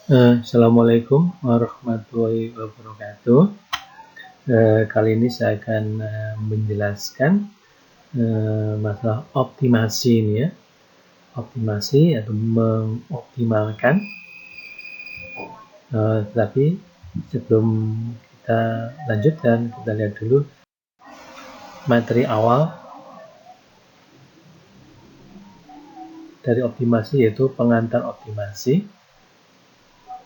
Assalamualaikum warahmatullahi wabarakatuh. Kali ini saya akan menjelaskan masalah optimasi ini ya. Optimasi atau mengoptimalkan. Tapi sebelum kita lanjutkan, kita lihat dulu materi awal dari optimasi, yaitu pengantar optimasi.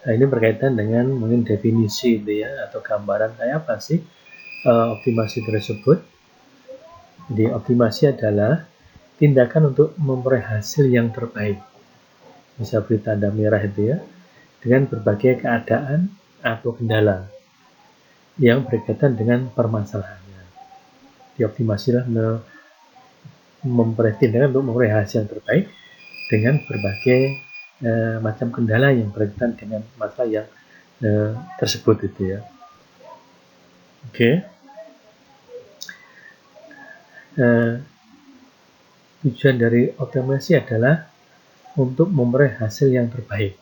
Nah, ini berkaitan dengan mungkin definisi itu ya, atau gambaran kayak apa sih optimasi tersebut. Jadi optimasi adalah tindakan untuk memperoleh hasil yang terbaik. Bisa beri tanda merah itu ya, dengan berbagai keadaan atau kendala yang berkaitan dengan permasalahannya. Dioptimasilah memperoleh tindakan untuk memperoleh hasil yang terbaik dengan berbagai macam kendala yang berkaitan dengan masalah yang tersebut itu ya. Oke. Tujuan dari optimasi adalah untuk memperoleh hasil yang terbaik.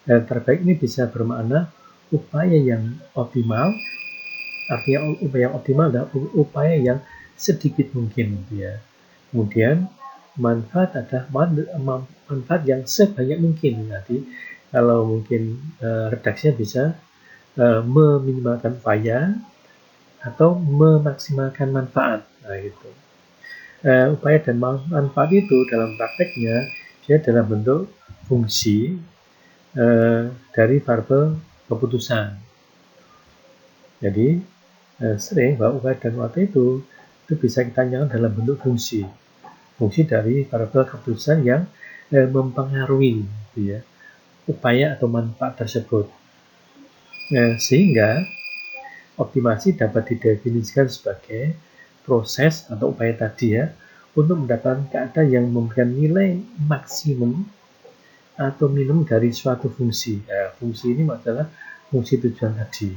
Dan terbaik ini bisa bermakna upaya yang optimal. Artinya upaya yang optimal adalah upaya yang sedikit mungkin gitu ya. Kemudian manfaat adalah manfaat yang sebanyak mungkin. Nanti kalau mungkin redaksinya bisa meminimalkan upaya atau memaksimalkan manfaat. Nah, gitu. Upaya dan manfaat itu dalam prakteknya dia dalam bentuk fungsi dari variabel keputusan. Jadi sering bahwa upaya dan manfaat itu bisa kita nyatakan dalam bentuk fungsi dari variabel keputusan yang mempengaruhi gitu ya, upaya atau manfaat tersebut. Sehingga optimasi dapat didefinisikan sebagai proses atau upaya tadi ya, untuk mendapatkan keadaan yang memberikan nilai maksimum atau minimum dari suatu fungsi. Fungsi ini adalah fungsi tujuan tadi.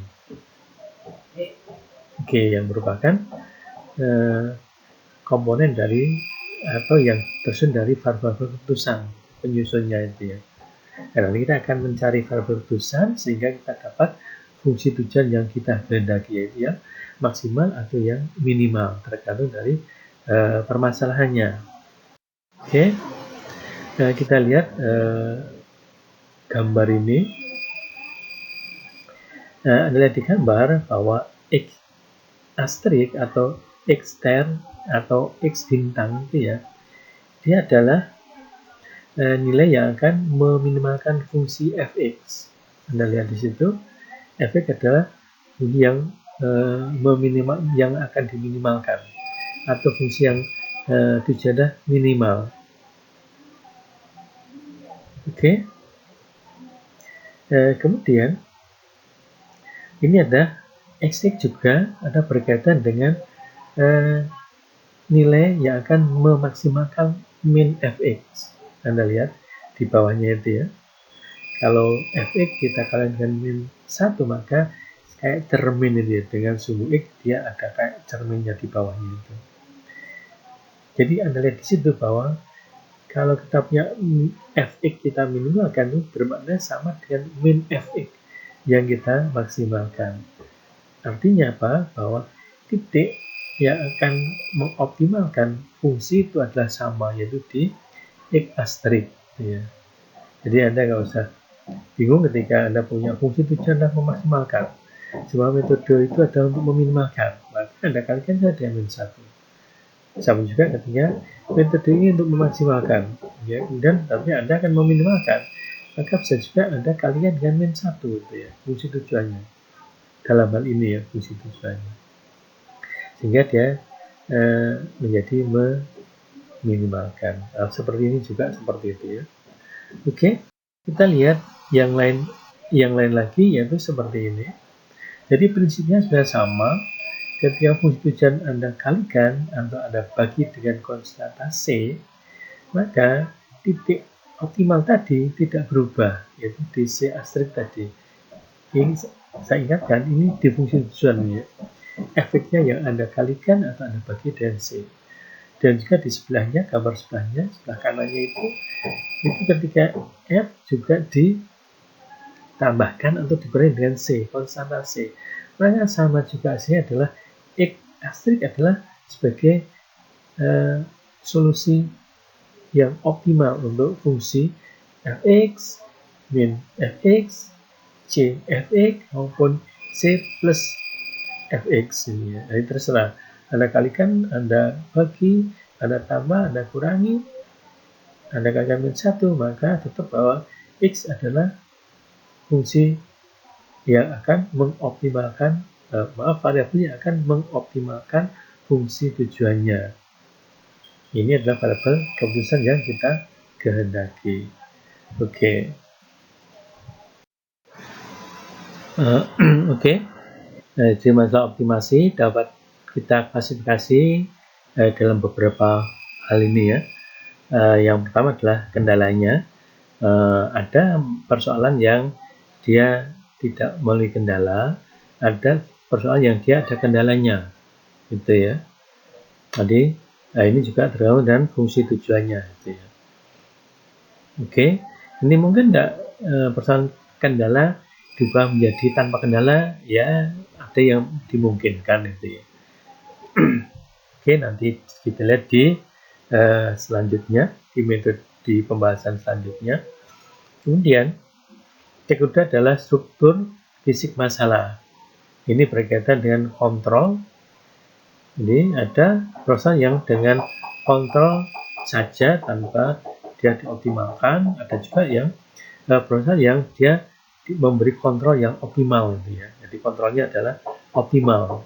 Oke, yang merupakan komponen dari atau yang tersusun dari variabel keputusan penyusunnya itu ya. Nah, nanti kita akan mencari variabel keputusan sehingga kita dapat fungsi tujuan yang kita kehendaki, yaitu yang maksimal atau yang minimal tergantung dari permasalahannya. Oke, kita lihat gambar ini. Anda lihat di gambar bahwa X astrik atau X ter atau X bintang itu ya, dia adalah nilai yang akan meminimalkan fungsi fx. Anda lihat di situ, fx adalah fungsi yang yang akan diminimalkan atau fungsi yang tujuannya minimal. Oke. Kemudian ini ada x juga ada berkaitan dengan nilai yang akan memaksimalkan min fx. Anda lihat di bawahnya itu ya. Kalau fx kita kalikan dengan min 1, maka kayak cermin itu ya, dengan sumbu x dia ada kayak cerminnya di bawahnya itu. Jadi Anda lihat di situ bahwa kalau kita punya fx kita minimalkan itu bermakna sama dengan min fx yang kita maksimalkan. Artinya apa? Bahwa titik yang akan mengoptimalkan fungsi itu adalah sama, yaitu di X astrik ya. Jadi Anda nggak usah bingung ketika Anda punya fungsi tujuan Anda memaksimalkan. Semua metode itu adalah untuk meminimalkan, maka Anda kalikan saja dengan 1. Sama juga ketika metode ini untuk memaksimalkan ya, dan tapi Anda akan meminimalkan, maka bisa juga Anda kalikan dengan min 1 itu ya, fungsi tujuannya. Dalam hal ini ya, fungsi tujuannya. Sehingga dia menjadi meminimalkan. Seperti ini juga seperti itu ya. Oke, kita lihat yang lain lagi, yaitu seperti ini. Jadi prinsipnya sudah sama. Ketika fungsi tujuan Anda kalikan atau Anda bagi dengan konstanta C, maka titik optimal tadi tidak berubah, yaitu di C astrik tadi. Ini saya ingatkan, ini di fungsi tujuan ya. Efeknya yang Anda kalikan atau Anda bagi dengan C. Dan juga di sebelahnya, gambar sebelahnya, sebelah kanannya itu ketika F juga ditambahkan atau dikurangi dengan C, konstanta C. Maka sama juga C adalah X asterisk adalah sebagai solusi yang optimal untuk fungsi fx, min fx, c fx maupun c plus fx ini ya. Jadi terserah. Anda kalikan, Anda bagi, Anda tambah, Anda kurangi, Anda kalikan min 1, maka tetap bahwa x adalah fungsi yang akan mengoptimalkan, variabel yang akan mengoptimalkan fungsi tujuannya. Ini adalah variabel keputusan yang kita kehendaki. Oke. Oke. Jadi masalah optimasi dapat kita klasifikasi dalam beberapa hal ini ya. Yang pertama adalah kendalanya. Ada persoalan yang dia tidak melalui kendala, ada persoalan yang dia ada kendalanya, gitu ya. Jadi ini juga tergantung dengan fungsi tujuannya, gitu ya. Oke, ini mungkin enggak persoalan kendala diubah menjadi tanpa kendala, ya ada yang dimungkinkan, gitu ya. Oke, nanti kita lihat di selanjutnya, di pembahasan selanjutnya. Kemudian yang kedua adalah struktur fisik masalah. Ini berkaitan dengan kontrol. Jadi ada proses yang dengan kontrol saja tanpa dia dioptimalkan. Ada juga yang proses yang dia memberi kontrol yang optimal. Gitu ya. Jadi kontrolnya adalah optimal.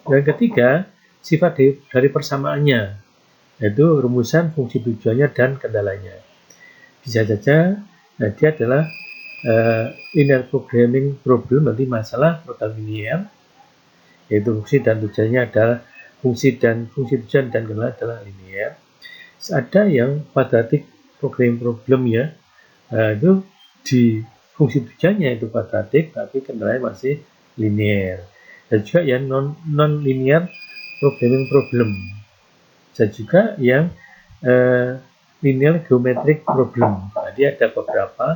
Yang ketiga, sifat dari persamaannya, yaitu rumusan fungsi tujuannya dan kendalanya. Bisa saja dia adalah linear programming problem, berarti masalah program linear, yaitu fungsi dan tujuannya adalah fungsi tujuan dan kendala adalah linear. Ada yang quadratic programming problem ya, itu di fungsi tujuannya itu quadratic tapi kendalanya masih linear. Dan juga yang non-linear programming problem. Bisa juga yang linear geometric problem. Jadi ada beberapa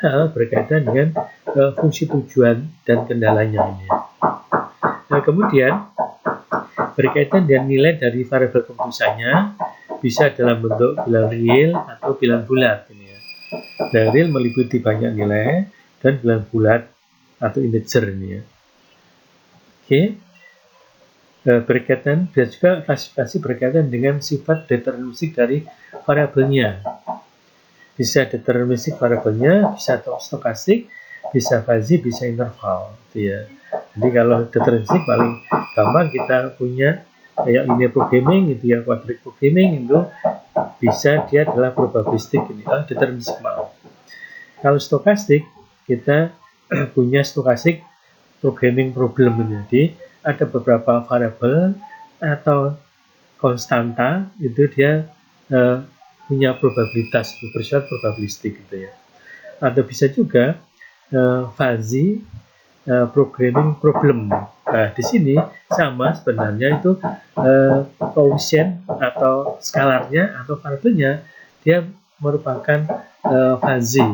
hal berkaitan dengan fungsi tujuan dan kendalanya ini. Nah, kemudian berkaitan dengan nilai dari variabel keputusannya bisa dalam bentuk bilangan real atau bilangan bulat. Ini ya. Bilangan real meliputi banyak nilai dan bilangan bulat atau integer ini ya. Oke. Berkaitan dan juga klasifikasi berkaitan dengan sifat deterministik dari variabelnya. Bisa deterministik variabelnya, bisa stokastik, bisa fuzzy, bisa interval, gitu ya. Jadi kalau deterministik paling gampang kita punya kayak linear programming, gitu ya, quadratic programming itu bisa dia adalah probabilistik, ini deterministik maaf. Kalau stokastik kita punya stokastik programming problem ini. Jadi ada beberapa variabel atau konstanta itu dia punya probabilitas, bersifat probabilistik gitu ya. Atau bisa juga fuzzy programming problem. Nah, di sini sama sebenarnya itu koefisien atau skalarnya atau variabelnya dia merupakan fuzzy.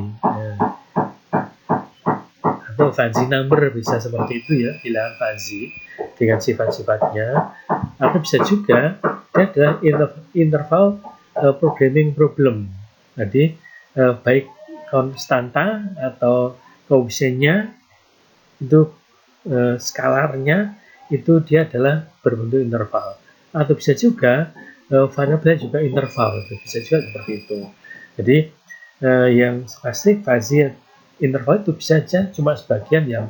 Atau fuzzy number bisa seperti itu ya, bilangan fuzzy dengan sifat-sifatnya. Atau bisa juga dia adalah interval programming problem. Jadi baik konstanta atau koefisiennya itu skalarnya itu dia adalah berbentuk interval. Atau bisa juga variabelnya juga interval, bisa juga seperti itu. Jadi yang stokastik, fuzzy, interval itu bisa saja cuma sebagian yang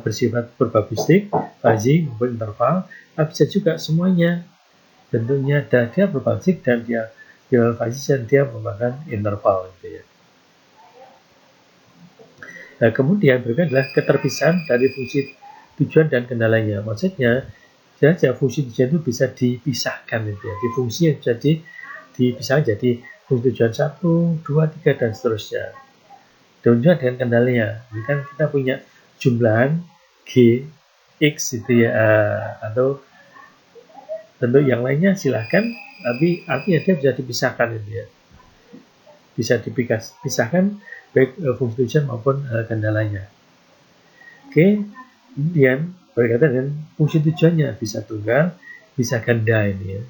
bersifat probabilistik, fuzzy maupun interval, tapi bisa juga semuanya bentuknya dia probabilistik dan dia bilangan fuzzy dan dia merupakan interval gitu ya. Nah, kemudian berikutnya adalah keterpisahan dari fungsi tujuan dan kendalanya. Maksudnya saja fungsi tujuan itu bisa dipisahkan gitu ya. Di fungsi yang jadi dipisahkan jadi fungsi tujuan 1, 2, 3 dan seterusnya. Dan juga dengan kendalanya. Ini kan kita punya jumlahan G, X gitu ya, atau bentuk yang lainnya silahkan, tapi artinya dia bisa dipisahkan gitu ya. Bisa dipisahkan baik fungsi tujuan maupun kendalanya. Oke, kemudian berkaitan dengan fungsi tujuannya bisa tunggal, bisa ganda ini ya.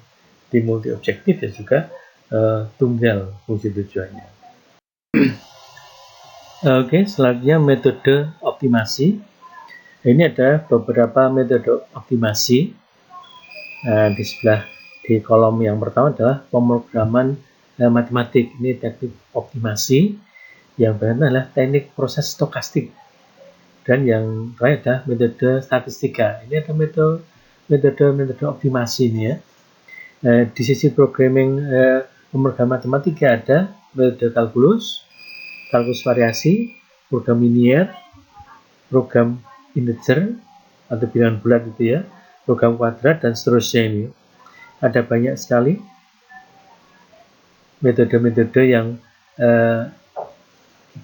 Di multi objektif ya juga tunggal fungsi tujuannya. Oke, selanjutnya metode optimasi. Ini ada beberapa metode optimasi. Di kolom yang pertama adalah pemrograman matematik. Ini teknik optimasi. Yang berikutnya adalah teknik proses stokastik. Dan yang terakhir adalah metode statistika. Ini ada metode optimasi ini ya. Di sisi programming pemrograman matematika ada metode kalkulus variasi, program linear, program integer atau bilangan bulat itu ya, program kuadrat dan seterusnya ini. Ada banyak sekali metode-metode yang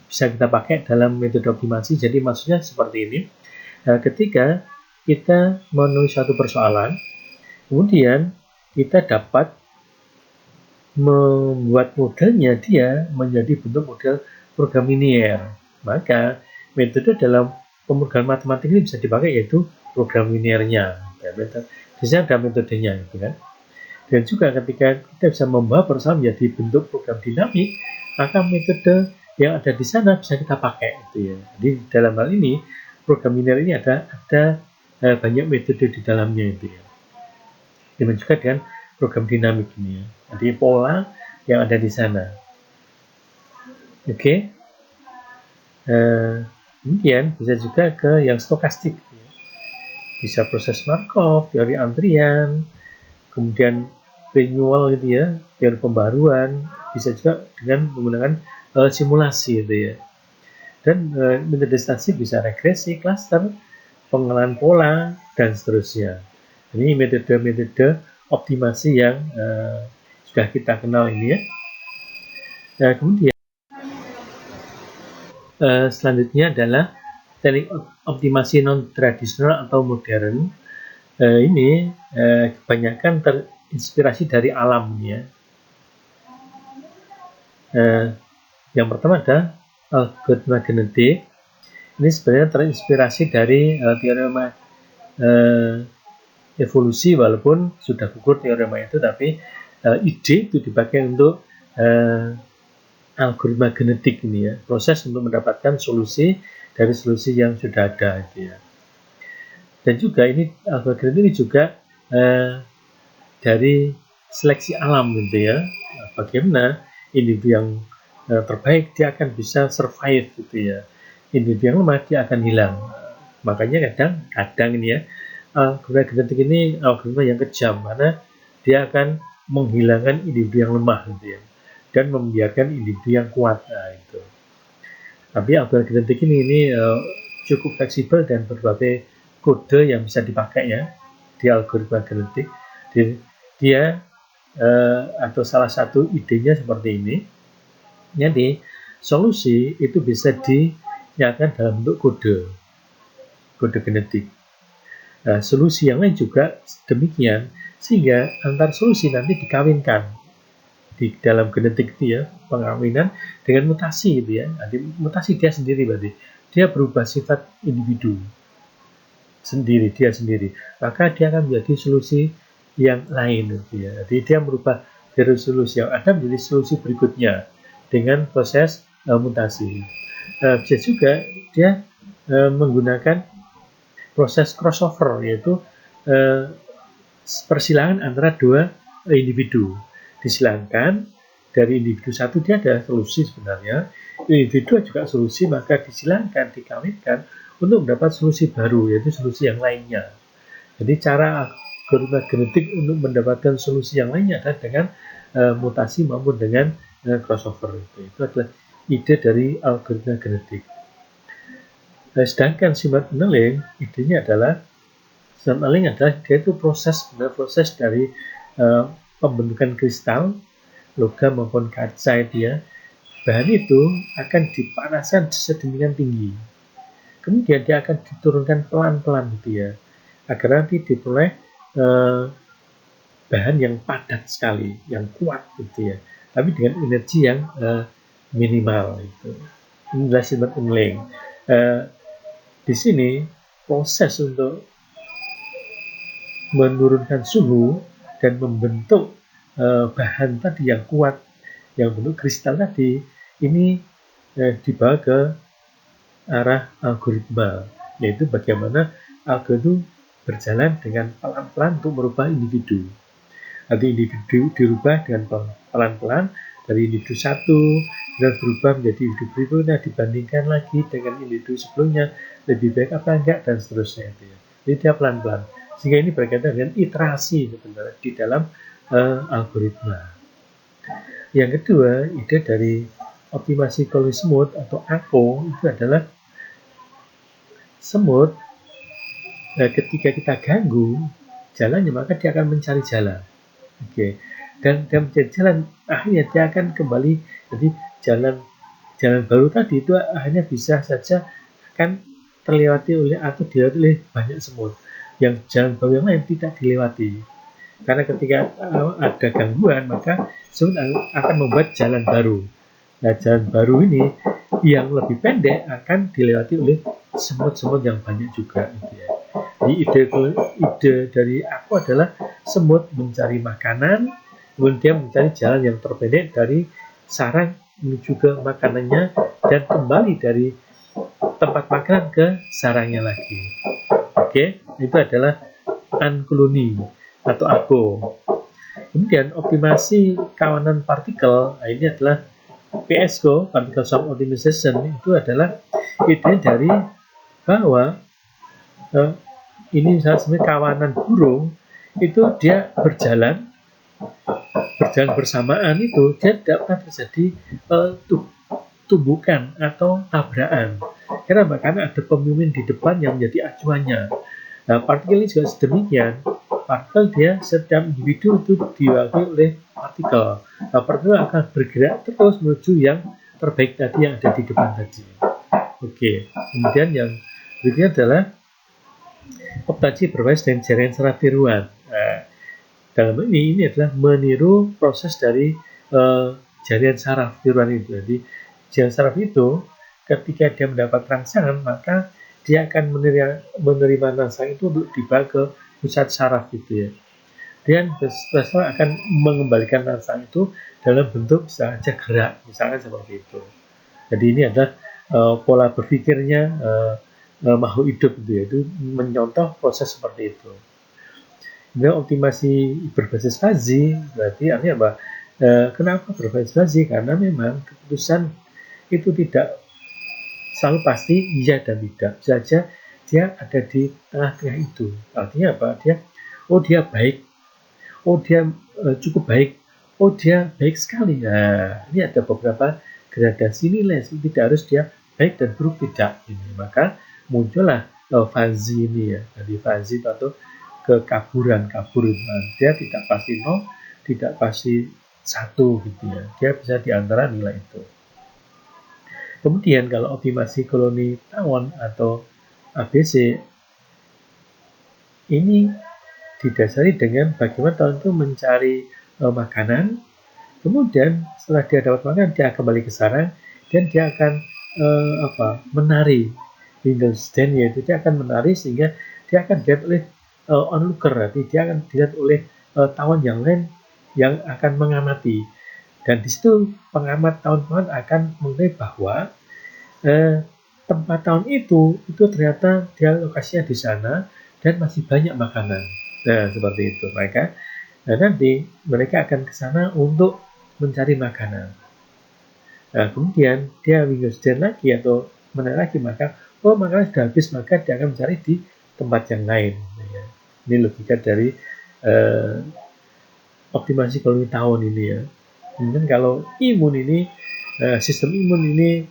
bisa kita pakai dalam metode optimasi. Jadi maksudnya seperti ini, ketika kita menulis suatu persoalan, kemudian kita dapat membuat modelnya dia menjadi bentuk model program linear, maka metode dalam pemrograman matematik ini bisa dipakai yaitu program linearnya. Di sini ada metodenya, gitu kan. Dan juga ketika kita bisa membawa persoalan menjadi bentuk program dinamik, maka metode yang ada di sana bisa kita pakai, gitu ya. Jadi dalam hal ini program linear ini ada banyak metode di dalamnya itu ya. Demikian juga dengan program dinamik ini ya. Jadi pola yang ada di sana. Oke. Kemudian bisa juga ke yang stokastik. Ya. Bisa proses Markov, teori antrian, kemudian renewal gitu ya, teori pembaruan, bisa juga dengan menggunakan simulasi gitu ya. Dan metode statistik bisa regresi, klaster, pengenalan pola, dan seterusnya. Ini metode-metode optimasi yang sudah kita kenal ini ya. Kemudian selanjutnya adalah teknik optimasi non-tradisional atau modern. Ini kebanyakan terinspirasi dari alam ya. Yang pertama ada algoritma genetik. Ini sebenarnya terinspirasi dari teorema evolusi, walaupun sudah gugur teorema itu, tapi ide itu dipakai untuk algoritma genetik ini ya, proses untuk mendapatkan solusi dari solusi yang sudah ada itu ya. Dan juga ini algoritma genetik ini juga dari seleksi alam gitu ya. Bagaimana individu yang terbaik dia akan bisa survive gitu ya. Individu yang lemah dia akan hilang. Makanya kadang ini ya, algoritma genetik ini algoritma yang kejam karena dia akan menghilangkan individu yang lemah gitu ya, dan membiarkan individu yang kuat. Nah, itu. Tapi algoritma genetik ini cukup fleksibel dan berbagai kode yang bisa dipakai ya di algoritma genetik. Dia atau salah satu idenya seperti ini. Jadi solusi itu bisa dinyatakan dalam bentuk kode genetik. Nah, solusi yang lain juga demikian, sehingga antar solusi nanti dikawinkan di dalam genetik itu ya, pengawinan dengan mutasi gitu ya. Nanti mutasi dia sendiri berarti dia berubah sifat individu sendiri, dia sendiri, maka dia akan menjadi solusi yang lain gitu ya. Jadi dia merubah dari solusi yang ada menjadi solusi berikutnya dengan proses mutasi. Bisa juga dia menggunakan proses crossover, yaitu persilangan antara dua individu. Disilangkan dari individu satu dia ada solusi sebenarnya, individu juga solusi, maka disilangkan, dikawinkan untuk mendapat solusi baru, yaitu solusi yang lainnya. Jadi cara algoritma genetik untuk mendapatkan solusi yang lainnya adalah dengan mutasi maupun dengan crossover. Itu adalah ide dari algoritma genetik. Sedangkan smart tunneling, idenya adalah smart tunneling adalah dia itu proses dari pembentukan kristal, logam maupun kaca itu ya. Bahan itu akan dipanaskan sedemikian tinggi. Kemudian dia akan diturunkan pelan-pelan gitu ya, agar nanti diperoleh bahan yang padat sekali, yang kuat gitu ya, tapi dengan energi yang minimal itu. inilah Schmidt Unling. Di sini proses untuk menurunkan suhu dan membentuk bahan tadi yang kuat, yang bentuk kristal tadi, ini dibawa ke arah algoritma, yaitu bagaimana alga itu berjalan dengan pelan-pelan untuk merubah individu. Nanti individu dirubah dengan pelan-pelan dari individu satu dan berubah menjadi individu berikutnya, dibandingkan lagi dengan individu sebelumnya lebih baik apa enggak, dan seterusnya itu ya. Jadi dia pelan-pelan, sehingga ini berkaitan dengan iterasi sebenarnya di dalam algoritma. Yang kedua, ide dari optimasi colony smooth atau ACO itu adalah semut ketika kita ganggu jalannya, maka dia akan mencari jalan. Oke. Dan dia mencari jalan, akhirnya dia akan kembali. Jadi jalan baru tadi itu akhirnya bisa saja akan terlewati oleh atau dilewati oleh banyak semut. Yang jalan baru yang lain tidak dilewati. Karena ketika ada gangguan, maka semut akan membuat jalan baru. Nah, jalan baru ini yang lebih pendek akan dilewati oleh semut-semut yang banyak juga. Gitu ya. Jadi ide dari aku adalah semut mencari makanan, kemudian mencari jalan yang terpendek dari sarang menuju ke makanannya, dan kembali dari tempat makan ke sarangnya lagi. Oke, itu adalah uncolony atau ACO. Kemudian optimasi kawanan partikel, nah ini adalah PSCO, Particle Swarm Optimization, itu adalah ide dari bahwa ini sebenarnya kawanan burung itu dia berjalan bersamaan, itu dia tidak pernah terjadi tumbukan atau tabrakan. Kenapa? Karena ada pemimpin di depan yang menjadi acuannya. Nah, partikel ini juga sedemikian. Partikel dia setiap individu itu diwakili oleh partikel. Nah, partikel akan bergerak terus menuju yang terbaik tadi yang ada di depan tadi. Oke. Kemudian yang berikutnya adalah optasi berbasis dengan jaringan saraf tiruan. Nah, dalam ini adalah meniru proses dari jaringan saraf tiruan itu. Jadi jaringan saraf itu ketika dia mendapat rangsangan, maka dia akan menerima rangsangan itu untuk dibawa ke pusat saraf gitu ya. Dan setelah akan mengembalikan rangsangan itu dalam bentuk saja gerak, misalkan seperti itu. Jadi ini adalah pola berpikirnya makhluk hidup gitu ya, itu menyontoh proses seperti itu. Kemudian optimasi berbasis fazi, berarti artinya apa? Kenapa berbasis fazi? Karena memang keputusan itu tidak selalu pasti iya dan tidak. Bisa saja dia ada di tengah-tengah itu. Artinya apa? Dia baik, dia cukup baik, dia baik sekali. Nah, ini ada beberapa gradasi nilai. Tidak harus dia baik dan buruk, tidak. Ini maka muncullah fazi ini ya. Jadi fazi atau kekaburan, dia tidak pasti 0, tidak pasti 1 gitu ya. Dia bisa di antara nilai itu. Kemudian kalau optimasi koloni tawon atau ABC ini didasari dengan bagaimana tawon itu mencari makanan, kemudian setelah dia dapat makanan dia kembali ke sarang dan dia akan menari. Winston yaitu dia akan menari sehingga dia akan dilihat oleh onlooker, nanti dia akan dilihat oleh tawon yang lain yang akan mengamati. Dan di situ pengamat tawon-tawon akan menilai bahwa tempat tawon itu ternyata dia lokasinya di sana dan masih banyak makanan. Nah, seperti itu. Nanti mereka akan ke sana untuk mencari makanan. Nah, kemudian dia Winston lagi atau menarik lagi, maka makanan sudah habis, maka dia akan mencari di tempat yang lain. Ini logika dari optimasi koloni tawon ini ya. Kemudian kalau imun ini, sistem imun ini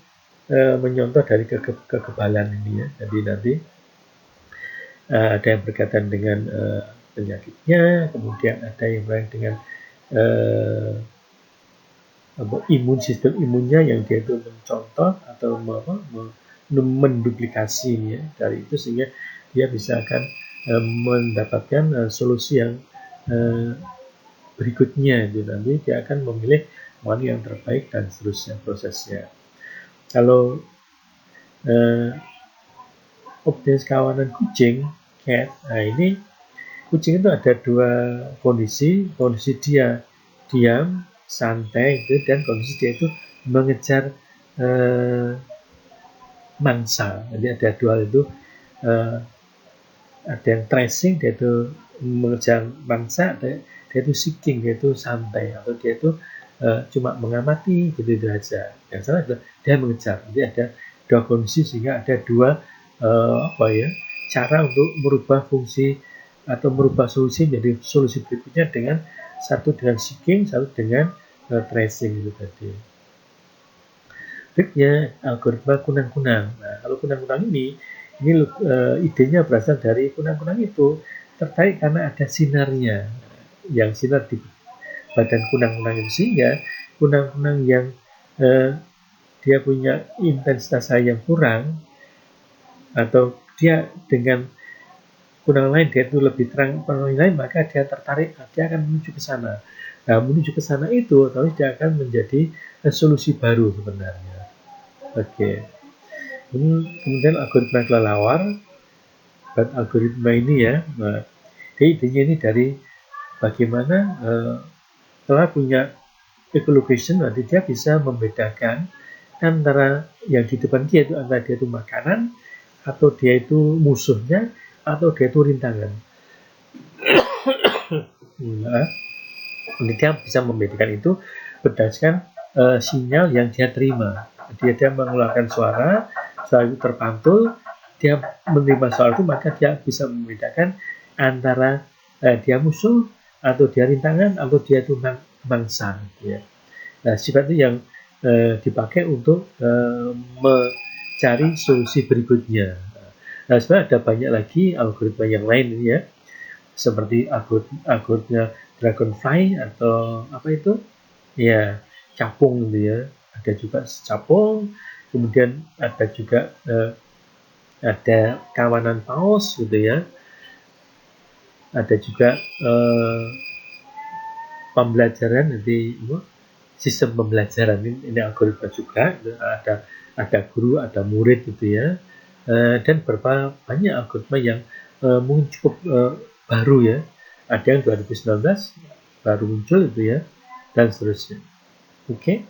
menyontoh dari kekebalan ini ya. Jadi nanti ada yang berkaitan dengan penyakitnya, kemudian ada yang berkaitan dengan sistem imunnya yang dia itu mencontoh atau menduplikasi ya dari itu, sehingga dia bisa akan mendapatkan solusi yang berikutnya. Jadi nanti dia akan memilih mana yang terbaik dan seterusnya prosesnya. Kalau optimis kawanan kucing, cat. Nah, ini kucing itu ada dua kondisi dia diam, santai gitu, dan kondisi dia itu mengejar mangsa. Jadi ada dua itu, ada yang tracing, dia itu mengejar mangsa, dia itu seeking, dia itu santai, atau dia itu cuma mengamati gitu aja. Yang salah adalah dia mengejar. Jadi ada dua kondisi sehingga ada dua cara untuk merubah fungsi atau merubah solusi menjadi solusi berikutnya, dengan satu dengan seeking, satu dengan tracing itu tadi. Berikutnya algoritma kunang-kunang. Nah, kalau kunang-kunang ini idenya berasal dari kunang-kunang itu tertarik karena ada sinarnya, yang sinar di badan kunang-kunang itu, sehingga kunang-kunang yang dia punya intensitas cahaya yang kurang, atau dia dengan kunang lain dia itu lebih terang kunang lain, maka dia tertarik, dia akan menuju ke sana. Nah, menuju ke sana itu otomatis dia akan menjadi solusi baru sebenarnya. Oke. Kemudian algoritma kelelawar. Algoritma ini ya, idenya ini dari bagaimana setelah punya echolocation, nanti dia bisa membedakan antara yang di depan dia itu, antara dia itu makanan, atau dia itu musuhnya, atau dia itu rintangan. Nah, dia bisa membedakan itu berdasarkan sinyal yang dia terima. Dia mengeluarkan suara itu terpantul, dia menerima suara itu, maka dia bisa membedakan antara dia musuh, atau dia rintangan, atau dia itu mangsa. Ya. Nah, sifat itu yang dipakai untuk mencari solusi berikutnya. Nah, sebenarnya ada banyak lagi algoritma yang lain ya, seperti algoritma dragonfly, atau apa itu? Ya, capung gitu ya. Ada juga capung, kemudian ada juga ada kawanan paus gitu ya. Ada juga pembelajaran, nanti sistem pembelajaran ini algoritma juga, ada guru, ada murid gitu ya. Dan beberapa banyak algoritma yang mungkin cukup baru ya. Ada yang 2019 baru muncul itu ya, dan seterusnya. Oke.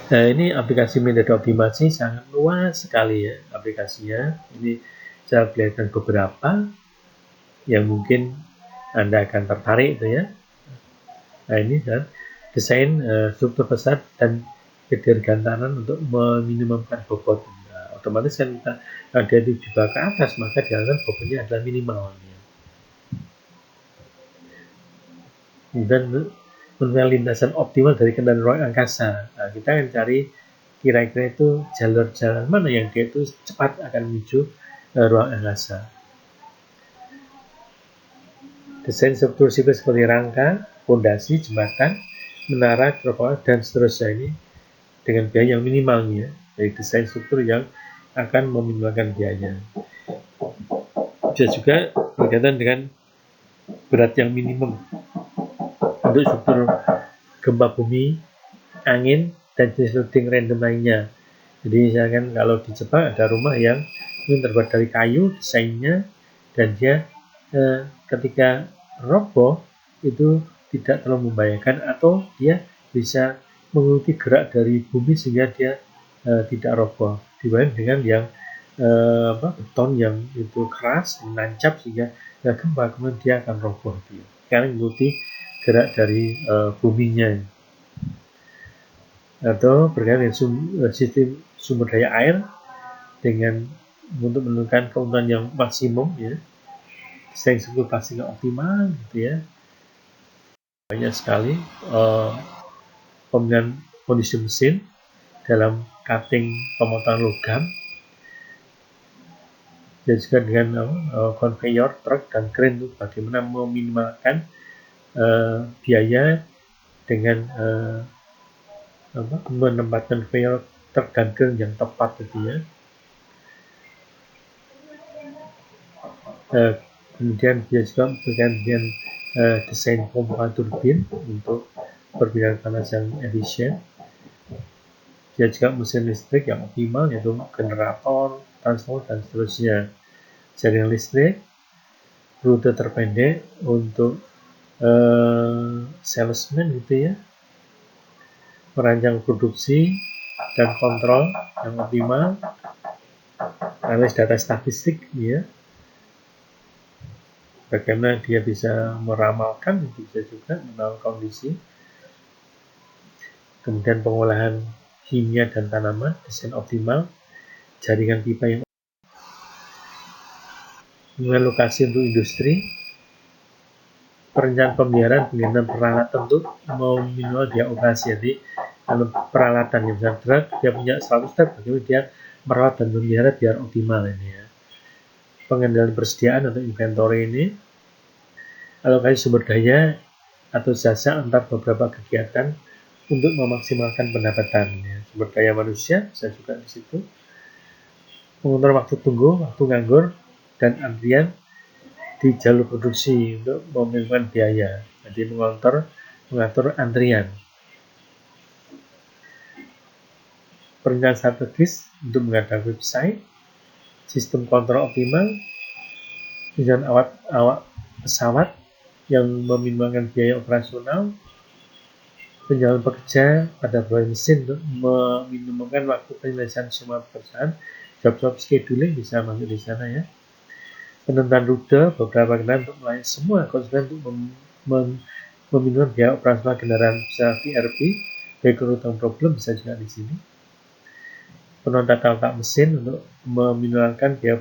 Nah, ini aplikasi metode optimasi sangat luas sekali ya aplikasinya. Ini saya perlihatkan beberapa yang mungkin Anda akan tertarik itu ya. Nah, ini kan desain struktur pesat dan kedirgantaran untuk meminimumkan bobot. Nah, otomatis kan kita ada di juga ke atas, maka dianggap bobotnya adalah minimal. Dan mengenal lintasan optimal dari kendaraan ruang angkasa. Nah, kita akan cari kira-kira itu jalur-jalur mana yang dia itu cepat akan menuju ruang angkasa. Desain struktur sipil seperti rangka, fondasi, jembatan, menara, trotoar, dan seterusnya ini dengan biaya yang minimalnya. Dari desain struktur yang akan meminimalkan biaya. Bisa juga berkaitan dengan berat yang minimum untuk struktur gempa bumi, angin, dan jenis loading random lainnya. Jadi misalkan kalau di Jepang ada rumah yang terbuat dari kayu desainnya, dan dia ketika roboh itu tidak terlalu membahayakan, atau dia bisa mengikuti gerak dari bumi sehingga dia tidak roboh, dibanding dengan yang beton yang itu keras, menancap sehingga gempa kemudian dia akan roboh. Karena mengikuti gerak dari buminya. Atau berkaitan dengan sistem sumber daya air dengan untuk menentukan keuntungan yang maksimum ya, desain struktur plastik yang optimal gitu ya. Banyak sekali pemilihan kondisi mesin dalam cutting pemotongan logam, dan juga dengan conveyor, truk, dan crane itu bagaimana meminimalkan biaya dengan menempatkan conveyor, truk, dan crane yang tepat gitu ya. Kemudian dia juga berkaitan dengan desain pompa turbin untuk perpindahan panas yang efisien. Dia juga mesin listrik yang optimal, yaitu generator, transformer, dan seterusnya. Jaringan listrik, rute terpendek untuk salesman gitu ya, merancang produksi dan kontrol yang optimal, analis data statistik ya, bagaimana dia bisa meramalkan, bisa juga mengenal kondisi. Kemudian pengolahan kimia dan tanaman, desain optimal, jaringan pipa yang dengan lokasi untuk industri, perencanaan pemeliharaan penggunaan peralatan untuk meminimal dia operasi. Jadi kalau peralatan yang besar truk, dia punya 100 truk, bagaimana dia merawat dan memelihara biar optimal ini ya. Pengendalian persediaan atau inventory ini, alokasi sumber daya atau jasa antar beberapa kegiatan untuk memaksimalkan pendapatan ya. Sumber daya manusia bisa juga di situ. Mengatur waktu tunggu, waktu nganggur, dan antrian di jalur produksi untuk meminimalisir biaya. Jadi mengatur antrian. Perencanaan strategis untuk menghadang website, sistem kontrol optimal, dan awak pesawat yang meminimalkan biaya operasional, penjualan pekerja pada berbagai mesin untuk meminimalkan waktu penyelesaian semua pekerjaan, job scheduling bisa masuk di sana ya. Penentuan rute beberapa kendaraan untuk melayani semua konsumen untuk meminimalkan biaya operasional kendaraan bisa VRP, vehicle routing problem bisa juga di sini. Penonton tata letak mesin untuk meminimalkan biaya